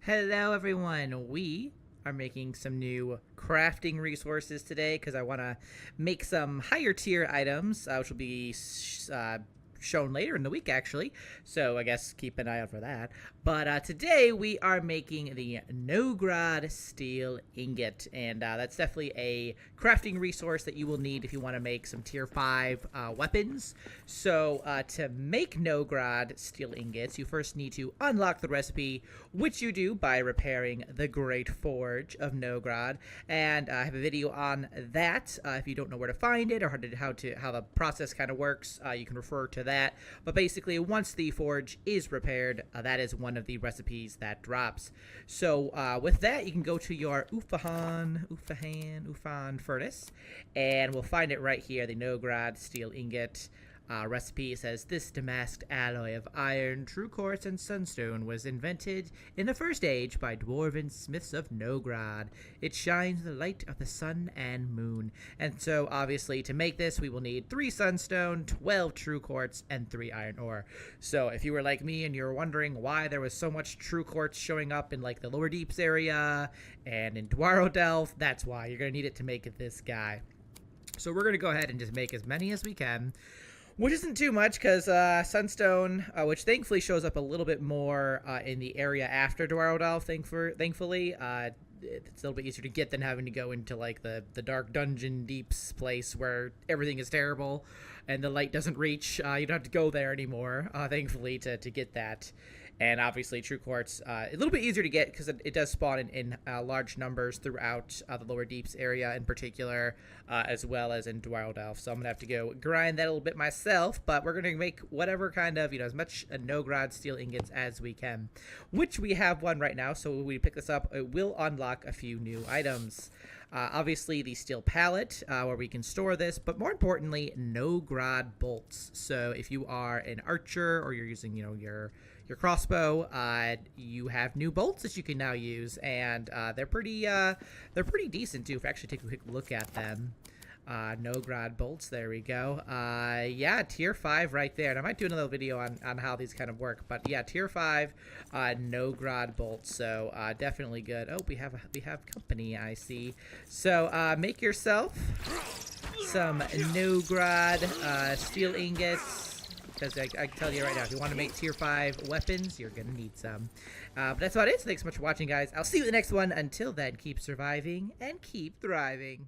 Hello everyone, we are making some new crafting resources today because I want to make some higher tier items, which will be shown later in the week actually, so I guess keep an eye out for that. But today we are making the Nogrod Steel Ingot, and that's definitely a crafting resource that you will need if you want to make some tier 5 weapons. So to make Nogrod Steel Ingots, you first need to unlock the recipe, which you do by repairing the Great Forge of Nogrod, and I have a video on that. If you don't know where to find it or how the process kind of works, you can refer to that. But basically, once the forge is repaired, that is one of the recipes that drops. So with that, you can go to your Ufan furnace, and we'll find it right here, the Nogrod Steel Ingot. Recipe says this damasked alloy of iron, true quartz, and sunstone was invented in the first age by dwarven smiths of Nogrod. It shines the light of the sun and moon. And so obviously to make this we will need 3 sunstone, 12 true quartz, and 3 iron ore. So if you were like me and you're wondering why there was so much true quartz showing up in like the lower deeps area and in Delft, that's why. You're going to need it to make this guy. So we're going to go ahead and just make as many as we can, which isn't too much because Sunstone, which thankfully shows up a little bit more in the area after Delft, thankfully. It's a little bit easier to get than having to go into like the dark dungeon deeps place where everything is terrible and the light doesn't reach. You don't have to go there anymore, thankfully, to get that. And obviously true quartz, a little bit easier to get because it does spawn in large numbers throughout the lower deeps area in particular, as well as in Delft. So I'm gonna have to go grind that a little bit myself, but we're gonna make whatever kind of, as much Nogrod steel ingots as we can, which we have one right now. So when we pick this up, it will unlock a few new items. Obviously the steel pallet, where we can store this, but more importantly, Nogrod bolts. So if you are an archer or you're using, your crossbow, you have new bolts that you can now use, and they're pretty decent too. If I actually take a quick look at them, Nogrod bolts, there we go. Yeah, tier 5 right there, and I might do another video on how these kind of work, but yeah, tier 5 Nogrod bolts. So definitely good. Oh, we have company, I see. So make yourself some Nogrod steel ingots, because I can tell you right now, if you want to make tier 5 weapons, you're going to need some. But that's about it. So thanks so much for watching, guys. I'll see you in the next one. Until then, keep surviving and keep thriving.